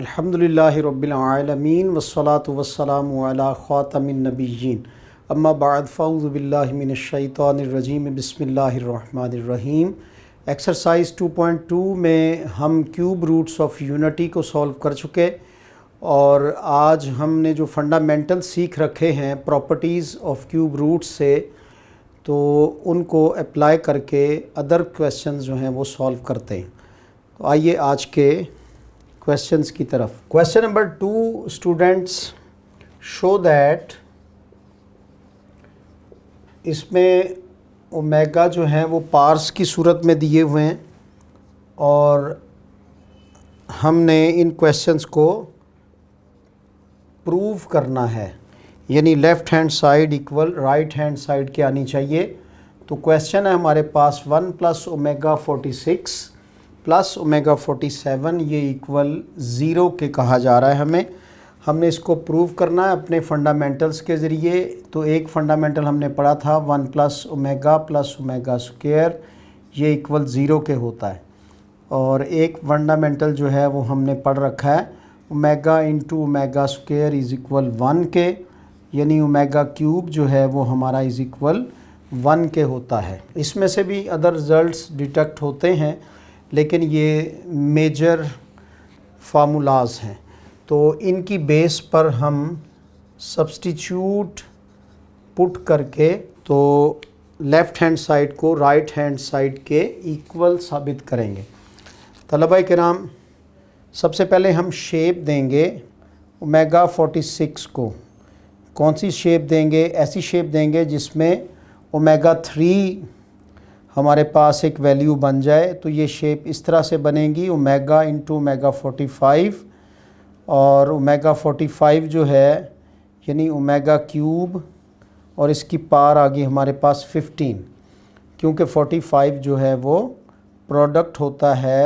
अल्हम्दुलिल्लाहि रब्बिल आलमीन वस्सलातु वस्सलामु अला ख़ातमिन नबिय्यीन अम्मा बाद फ़अऊज़ु बिल्लाहि मिनश शैतानिर रजीम बिस्मिल्लाहिर रहमानिर रहीम। एक्सरसाइज 2.2 में हम क्यूब रूट्स ऑफ यूनिटी को सॉल्व कर चुके और आज हमने जो फंडामेंटल सीख रखे हैं प्रॉपर्टीज़ ऑफ क्यूब रूट्स से, तो उनको अप्लाई करके अदर क्वेश्चंस जो हैं वो सॉल्व करते हैं। तो आइए आज के क्वेश्चंस की तरफ। Question number 2 students, show that इसमें ओमेगा जो है वो पार्स की सूरत में दिए हुए हैं और हमने इन क्वेश्चंस को प्रूव करना है, यानी left hand side equal right hand side के आनी चाहिए। तो क्वेश्चन है हमारे पास 1 + ओमेगा 46 + ओमेगा 47 ये इक्वल 0 के कहा जा रहा है। हमने इसको प्रूव करना है अपने फंडामेंटल्स के ज़रिए। तो एक फंडामेंटल हमने पढ़ा था 1 + ओमेगा + ओमेगा स्क्वायर ये इक्वल 0 के होता है, और एक फंडामेंटल जो है वो हमने पढ़ रखा है omega × omega square is equal 1 के, यानी ओमेगा क्यूब जो है वो हमारा इज़ इक्वल 1 के होता है। इसमें से भी अदर रिज़ल्ट्स डिटेक्ट होते हैं, लेकिन ये मेजर फार्मूलाज हैं, तो इनकी बेस पर हम सब्स्टिट्यूट पुट करके तो लेफ़्ट हैंड साइड को राइट हैंड साइड के इक्वल साबित करेंगे। तलबा किराम, सबसे पहले हम शेप देंगे ओमेगा 46 को। कौन सी शेप देंगे? ऐसी शेप देंगे जिसमें ओमेगा 3 हमारे पास एक वैल्यू बन जाए। तो ये शेप इस तरह से बनेगी, ओमेगा × ओमेगा 45, और ओमेगा 45 जो है यानी ओमेगा क्यूब, और इसकी पावर आ गई हमारे पास 15, क्योंकि 45 जो है वो प्रोडक्ट होता है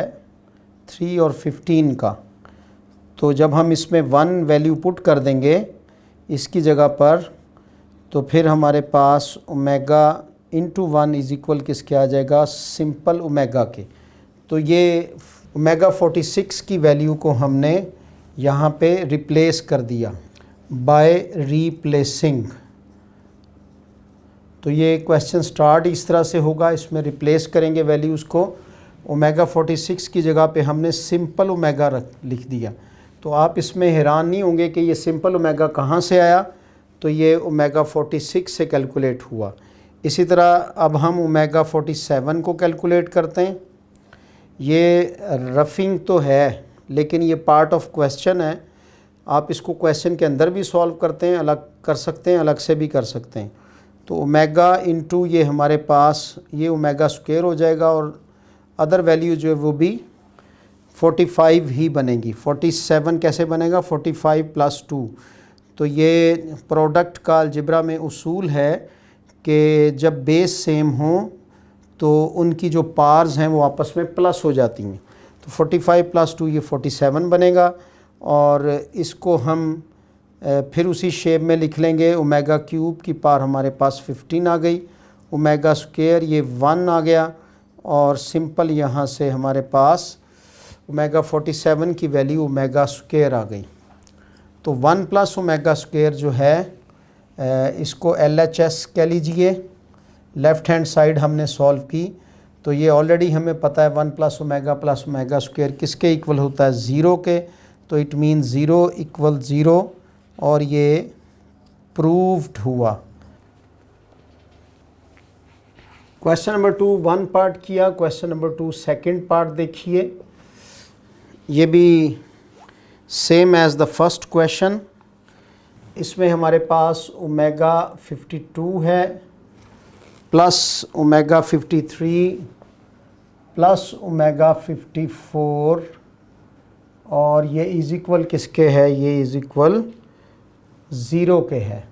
3 और 15 का। तो जब हम इसमें 1 वैल्यू पुट कर देंगे इसकी जगह पर, तो फिर हमारे पास ओमेगा × 1 इज़ इक्वल किसके आ जाएगा? सिंपल ओमेगा के। तो ये ओमेगा 46 की वैल्यू को हमने यहाँ पे रिप्लेस कर दिया बाय रीप्लेसिंग। तो ये क्वेश्चन स्टार्ट इस तरह से होगा, इसमें रिप्लेस करेंगे वैल्यूज़ को। ओमेगा 46 की जगह पे हमने सिंपल ओमेगा लिख दिया। तो आप इसमें हैरान नहीं होंगे कि ये सिंपल ओमेगा कहाँ से आया, तो ये ओमेगा 46 से कैलकुलेट हुआ। इसी तरह अब हम ओमेगा 47 को कैलकुलेट करते हैं। ये रफिंग तो है, लेकिन ये पार्ट ऑफ क्वेश्चन है। आप इसको क्वेश्चन के अंदर भी सॉल्व करते हैं, अलग कर सकते हैं, अलग से भी कर सकते हैं। तो ओमेगा × ये हमारे पास ये ओमेगा स्क्वायर हो जाएगा, और अदर वैल्यू जो है वो भी 45 ही बनेगी। 47 कैसे बनेगा? 45 + 2। तो ये प्रोडक्ट का अलजेब्रा में उसूल है कि जब बेस सेम हो तो उनकी जो पार्स हैं वो आपस में प्लस हो जाती हैं। तो 45 + 2 ये 47 बनेगा, और इसको हम फिर उसी शेप में लिख लेंगे। ओमेगा क्यूब की पावर हमारे पास 15 आ गई, ओमेगा स्क्वायर ये 1 आ गया, और सिंपल यहाँ से हमारे पास ओमेगा 47 की वैल्यू ओमेगा स्क्वायर आ गई। तो 1 + ओमेगा स्क्वायर जो है इसको LHS कह लीजिए। लेफ़्ट हैंड साइड हमने सॉल्व की, तो ये ऑलरेडी हमें पता है 1 + ओमेगा + ओमेगा स्क्वायर किसके इक्वल होता है? 0 के। तो इट मीन 0 = 0, और ये प्रूव्ड हुआ। क्वेश्चन नंबर 2 1 पार्ट किया, क्वेश्चन नंबर 2 सेकंड पार्ट देखिए। ये भी same as the first question. इसमें हमारे पास ओमेगा 52 है प्लस ओमेगा 53 प्लस ओमेगा 54, और ये इज़ इक्वल किसके है? ये इज़ इक्वल 0 के है।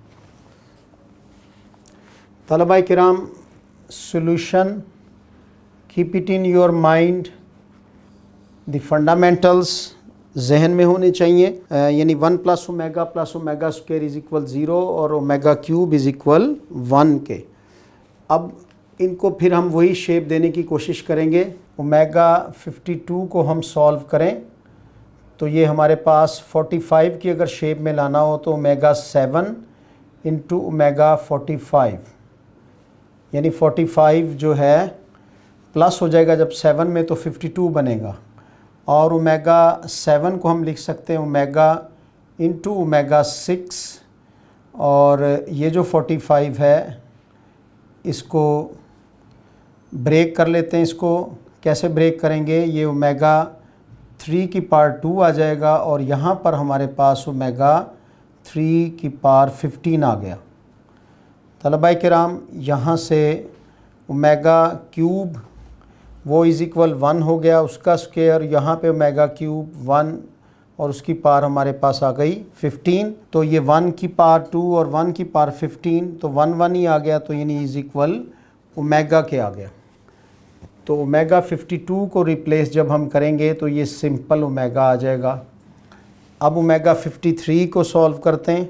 तलबा किराम, solution keep it in your mind, the fundamentals जहन में होने चाहिए, यानी 1 + omega + omega square is equal 0 और ओमेगा क्यूब इज़ इक्वल 1 के। अब इनको फिर हम वही शेप देने की कोशिश करेंगे। ओमेगा 52 को हम सॉल्व करें तो ये हमारे पास 45 की अगर शेप में लाना हो तो ओमेगा 7 इंटू ओमेगा 45, यानी 45 जो है प्लस हो जाएगा जब 7 में तो 52 बनेगा, और ओमेगा 7 को हम लिख सकते हैं ओमेगा इंटू ओमेगा 6, और ये जो 45 है इसको ब्रेक कर लेते हैं। इसको कैसे ब्रेक करेंगे, ये ओमेगा 3 की पावर 2 आ जाएगा, और यहाँ पर हमारे पास ओमेगा 3 की पावर 15 आ गया। तलबाए किराम, यहाँ से ओमेगा क्यूब वो इज़ इक्वल 1 हो गया, उसका स्क्वायर, यहाँ पे ओमेगा क्यूब 1 और उसकी पावर हमारे पास आ गई 15। तो ये 1 की पावर 2 और 1 की पावर 15, तो 1 1 ही आ गया, तो यानी इज़ इक्वल ओमेगा के आ गया। तो ओमेगा 52 को रिप्लेस जब हम करेंगे तो ये सिंपल ओमेगा आ जाएगा। अब ओमेगा 53 को सॉल्व करते हैं,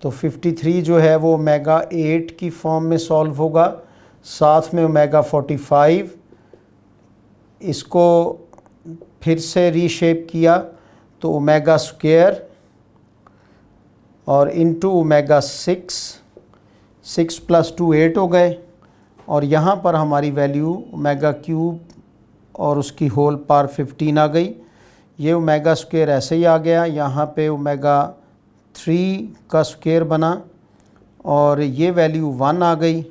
तो 53 जो है वो ओमेगा 8 की फॉर्म में सॉल्व होगा, साथ में ओमेगा 45, इसको फिर से रीशेप किया तो ओमेगा स्क्वायर और इंटू ओमेगा 6 प्लस 2 8 हो गए, और यहाँ पर हमारी वैल्यू ओमेगा क्यूब और उसकी होल पावर 15 आ गई। ये ओमेगा स्क्वायर ऐसे ही आ गया, यहाँ पे ओमेगा 3 का स्क्वायर बना और ये वैल्यू 1 आ गई,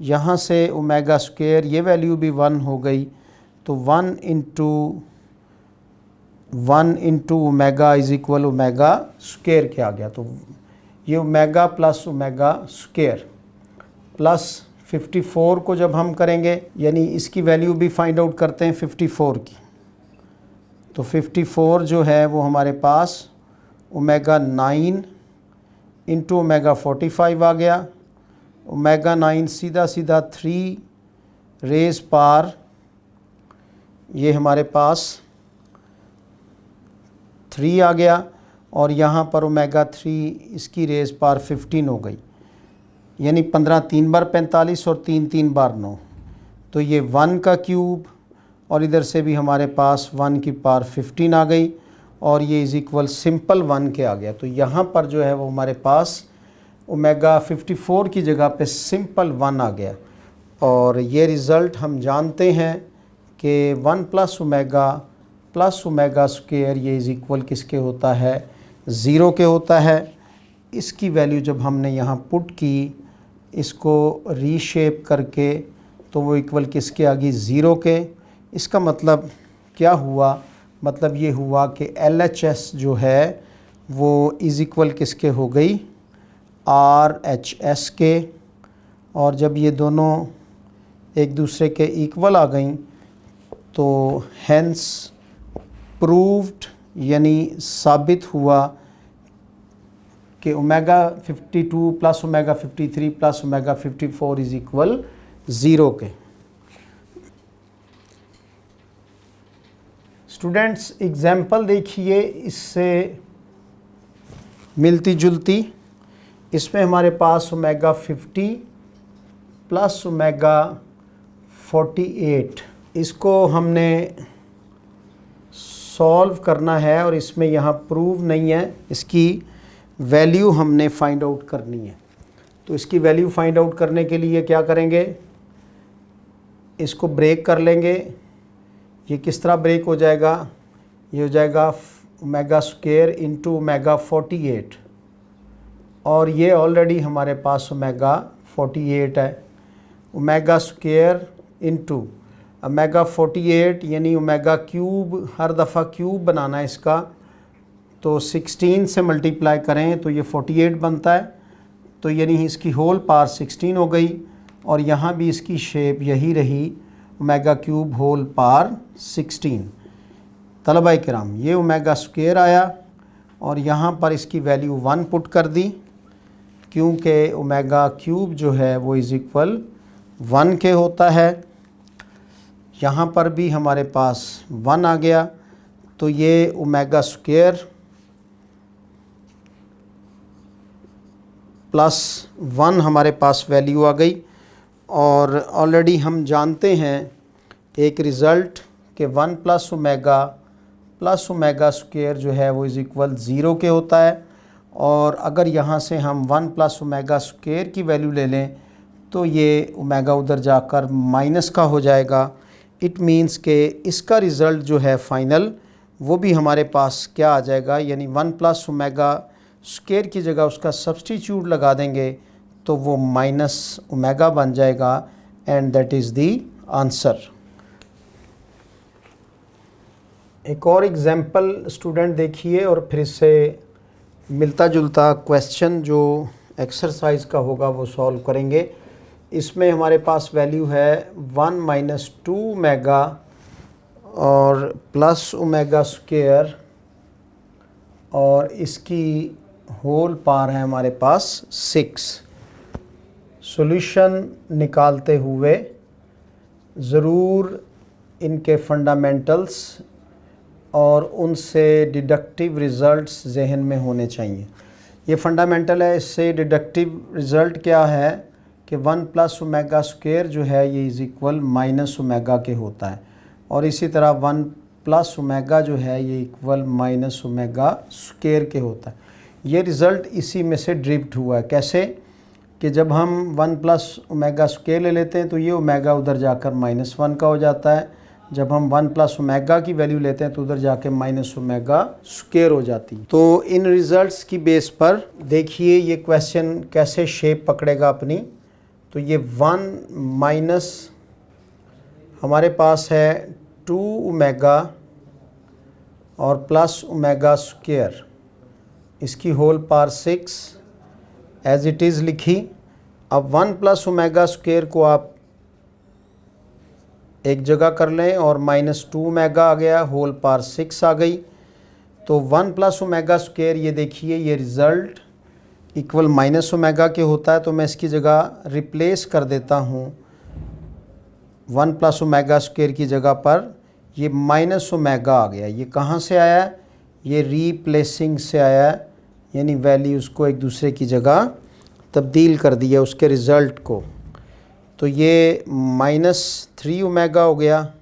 यहाँ से ओमेगा स्क्वायर ये वैल्यू भी 1 हो गई, तो 1 into omega is equal omega square के आ गया। तो ये omega plus omega square plus 54 को जब हम करेंगे, यानी इसकी वैल्यू भी फाइंड आउट करते हैं 54 की, तो 54 जो है वो हमारे पास ओमेगा 9 इंटू ओमेगा 45 आ गया। ओमेगा 9 सीधा सीधा 3 रेज़ पावर, ये हमारे पास 3 आ गया, और यहाँ पर ओमेगा 3 इसकी रेज़ पावर 15 हो गई, यानी 15 3 बार 45 और 3 3 बार 9, तो ये 1 का क्यूब, और इधर से भी हमारे पास 1 की पावर 15 आ गई, और ये इज़ इक्वल सिंपल 1 के आ गया। तो यहाँ पर जो है वो हमारे पास ओमेगा 54 की जगह पे सिंपल 1 आ गया, और ये रिज़ल्ट हम जानते हैं कि 1 प्लस ओमेगा स्क्वायर ये इज़ इक्वल किसके होता है, 0 के होता है। इसकी वैल्यू जब हमने यहाँ पुट की, इसको रीशेप करके, तो वो इक्वल किसके आ गई, 0 के। इसका मतलब क्या हुआ, मतलब ये हुआ कि LHS जो है वो इज़ इक्वल किसके हो गई, RHS के, और जब ये दोनों एक दूसरे के इक्वल आ गई तो हेंस प्रूव्ड, यानी साबित हुआ कि omega 52 plus omega 53 plus omega 54 is equal 0 के। स्टूडेंट्स, एग्जाम्पल देखिए इससे मिलती जुलती। इसमें हमारे पास ओमेगा 50 प्लस ओमेगा 48, इसको हमने सॉल्व करना है, और इसमें यहाँ प्रूव नहीं है, इसकी वैल्यू हमने फाइंड आउट करनी है। तो इसकी वैल्यू फाइंड आउट करने के लिए क्या करेंगे, इसको ब्रेक कर लेंगे। ये किस तरह ब्रेक हो जाएगा, ये हो जाएगा ओमेगा स्क्वायर इंटू ओमेगा 48, और ये ऑलरेडी हमारे पास ओमेगा 48 है। ओमेगा स्क्वायर इंटू ओमेगा 48, यानी ओमेगा क्यूब, हर दफ़ा क्यूब बनाना है इसका, तो 16 से मल्टीप्लाई करें तो ये 48 बनता है, तो यानी इसकी होल पावर 16 हो गई, और यहाँ भी इसकी शेप यही रही, ओमेगा क्यूब होल पावर 16। तलबाए किराम, ये ओमेगा स्क्वायर आया, और यहाँ पर इसकी वैल्यू 1 पुट कर दी, क्योंकि ओमेगा क्यूब जो है वो इज़ इक्वल 1 के होता है। यहाँ पर भी हमारे पास 1 आ गया, तो ये ओमेगा स्क्वायर प्लस 1 हमारे पास वैल्यू आ गई, और ऑलरेडी हम जानते हैं एक रिज़ल्ट कि 1 plus omega plus omega square जो है वो इज़ इक्वल 0 के होता है। और अगर यहाँ से हम 1 प्लस ओमेगा स्क्वायर की वैल्यू ले लें तो ये ओमेगा उधर जाकर माइनस का हो जाएगा। इट मीन्स के इसका रिज़ल्ट जो है फ़ाइनल वो भी हमारे पास क्या आ जाएगा, यानी 1 प्लस ओमेगा स्क्वायर की जगह उसका सब्सटीट्यूट लगा देंगे तो वो माइनस ओमेगा बन जाएगा and that is the answer. एक और एग्जांपल स्टूडेंट देखिए और फिर इससे मिलता जुलता क्वेश्चन जो एक्सरसाइज का होगा वो सॉल्व करेंगे। इसमें हमारे पास वैल्यू है 1 माइनस 2 ओमेगा और प्लस ओमेगा स्क्वायर और इसकी होल पावर है हमारे पास 6। सॉल्यूशन निकालते हुए ज़रूर इनके फंडामेंटल्स और उनसे डिडक्टिव रिज़ल्ट्स जहन में होने चाहिए। ये फंडामेंटल है, इससे डिडक्टिव रिज़ल्ट क्या है कि 1 प्लस ओमेगा स्क्वायर जो है ये इज़ इक्वल माइनस ओमेगा के होता है और इसी तरह 1 प्लस ओमेगा जो है ये इक्वल माइनस ओमेगा स्क्वायर के होता है। ये रिज़ल्ट इसी में से ड्रिफ्ट हुआ है। कैसे कि जब हम 1 प्लस ओमेगा स्क्वायर ले लेते हैं तो ये ओमेगा उधर जाकर -1 का हो जाता है। जब हम 1 प्लस ओमेगा की वैल्यू लेते हैं तो उधर जाके माइनस ओमेगा स्क्वायर हो जाती है। तो इन रिज़ल्ट्स की बेस पर देखिए ये क्वेश्चन कैसे शेप पकड़ेगा अपनी। तो ये 1 माइनस हमारे पास है 2 ओमेगा और प्लस ओमेगा स्क्वायर, इसकी whole power 6 as it is लिखी। अब 1 प्लस ओमेगा स्क्वायर को आप एक जगह कर लें और -2 ओमेगा आ गया, होल पावर 6 आ गई। तो 1 प्लस ओमेगा स्क्वायर ये देखिए ये रिज़ल्ट इक्वल माइनस ओमेगा के होता है। तो मैं इसकी जगह रिप्लेस कर देता हूँ 1 प्लस ओमेगा स्क्वायर की जगह पर ये माइनस ओमेगा आ गया। ये कहाँ से आया है? ये रीप्लेसिंग से आया है, यानी वैल्यूज़ को एक दूसरे की जगह तब्दील कर दिया उसके रिज़ल्ट को। तो ये -3 ओमेगा हो गया,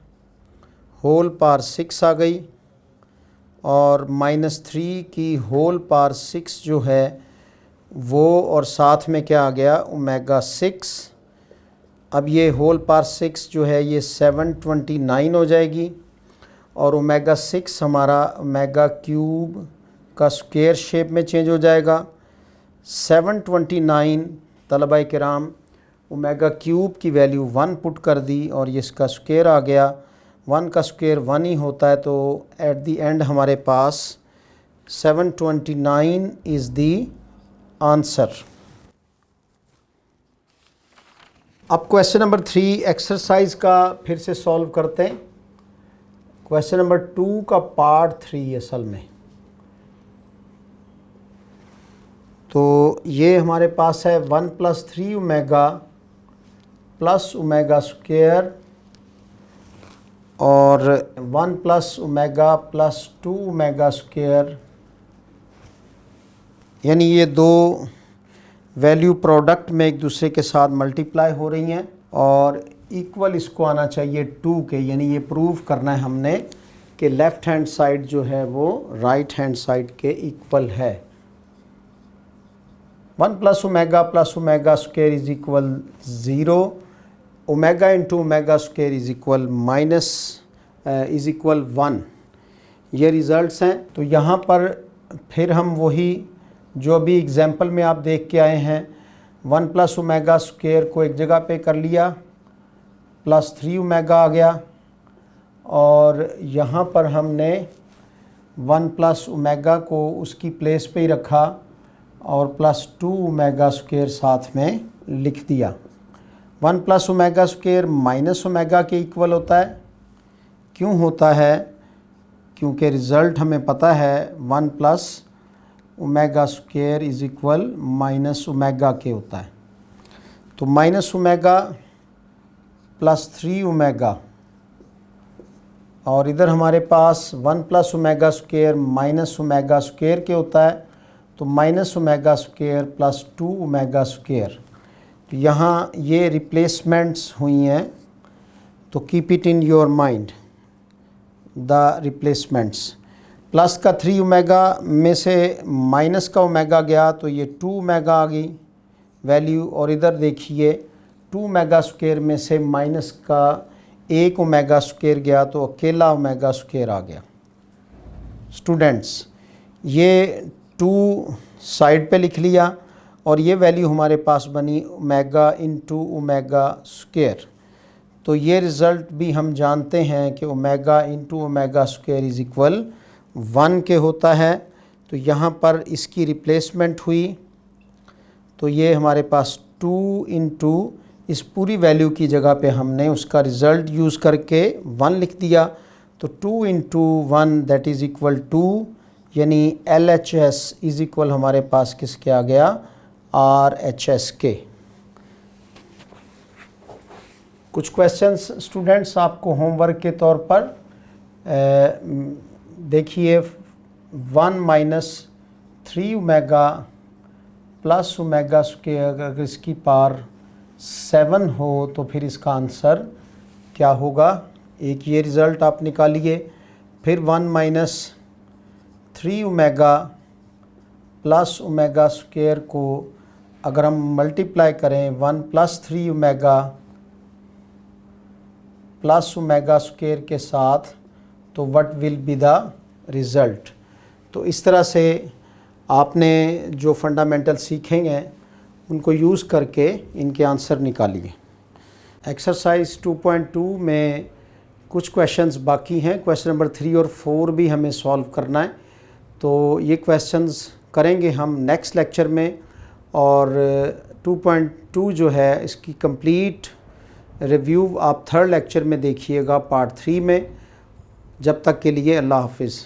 होल पावर 6 आ गई और -3 की होल पावर 6 जो है वो और साथ में क्या आ गया ओमेगा 6। अब ये होल पावर 6 जो है ये 729 हो जाएगी और ओमेगा 6 हमारा ओमेगा क्यूब का स्क्वायर शेप में चेंज हो जाएगा। 729 तलबा किराम ओमेगा क्यूब की वैल्यू 1 पुट कर दी और ये इसका स्क्वायर आ गया। 1 का स्क्वायर 1 ही होता है। तो एट द एंड हमारे पास 729 इज़ दी आंसर। अब क्वेश्चन नंबर 3 एक्सरसाइज का फिर से सॉल्व करते हैं। क्वेश्चन नंबर 2 का पार्ट 3 असल में। तो ये हमारे पास है 1 plus 3 omega plus omega square और 1 plus omega plus 2 omega square, यानी ये दो वैल्यू प्रोडक्ट में एक दूसरे के साथ मल्टीप्लाई हो रही हैं और इक्वल इसको आना चाहिए 2 के, यानी ये प्रूव करना है हमने कि लेफ़्ट हैंड साइड जो है वो राइट हैंड साइड के इक्वल है। 1 plus omega square is equal 0, omega into omega square is equal 1। ये रिज़ल्ट्स हैं। तो यहाँ पर फिर हम वही जो भी एग्जांपल में आप देख के आए हैं 1 प्लस ओमेगा स्क्वायर को एक जगह पे कर लिया, +3 ओमेगा आ गया और यहाँ पर हमने 1 प्लस ओमेगा को उसकी प्लेस पे ही रखा और +2 ओमेगा स्क्वायर साथ में लिख दिया। 1 plus omega square minus omega के इक्वल होता है। क्यों होता है? क्योंकि रिज़ल्ट हमें पता है 1 plus omega square is equal minus omega के होता है। तो माइनस ओमेगा +3 ओमेगा और इधर हमारे पास 1 plus omega square minus omega square के होता है। तो minus omega square +2 omega square. तो यहाँ ये रिप्लेसमेंट्स हुई हैं, तो keep it in your mind the replacements. Plus का 3 ओमेगा में से माइनस का ओमेगा गया तो ये 2 ओमेगा आ गई वैल्यू, और इधर देखिए 2 ओमेगा स्क्वायर में से माइनस का 1 ओमेगा स्क्वायर गया तो अकेला ओमेगा स्क्वायर आ गया। स्टूडेंट्स, ये 2 साइड पे लिख लिया और ये वैल्यू हमारे पास बनी ओमेगा इंटू ओमेगा स्क्वायर। तो ये रिज़ल्ट भी हम जानते हैं कि omega into omega square is equal 1 के होता है। तो यहाँ पर इसकी रिप्लेसमेंट हुई तो ये हमारे पास 2 इंटू इस पूरी वैल्यू की जगह पे हमने उसका रिज़ल्ट यूज़ करके 1 लिख दिया। तो 2 इंटू 1 दैट इज़ इक्वल 2, यानी LHS इज़ इक्वल हमारे पास किसके आ गया, RHS के। कुछ क्वेश्चंस स्टूडेंट्स आपको होमवर्क के तौर पर देखिए 1 minus 3 omega plus omega square अगर इसकी पावर 7 हो तो फिर इसका आंसर क्या होगा। एक ये रिज़ल्ट आप निकालिए। फिर 1 minus 3 omega plus omega square को अगर हम मल्टीप्लाई करें 1 plus 3 omega plus omega square के साथ तो what will be the result. तो इस तरह से आपने जो फंडामेंटल सीखेंगे उनको यूज़ करके इनके आंसर निकालिए। एक्सरसाइज 2.2 में कुछ क्वेश्चंस बाकी हैं। क्वेश्चन नंबर 3 और 4 भी हमें सॉल्व करना है। तो ये क्वेश्चंस करेंगे हम नेक्स्ट लेक्चर में, और 2.2 जो है इसकी कंप्लीट रिव्यू आप 3rd लेक्चर में देखिएगा पार्ट 3 में। जब तक के लिए अल्लाह हाफिज़।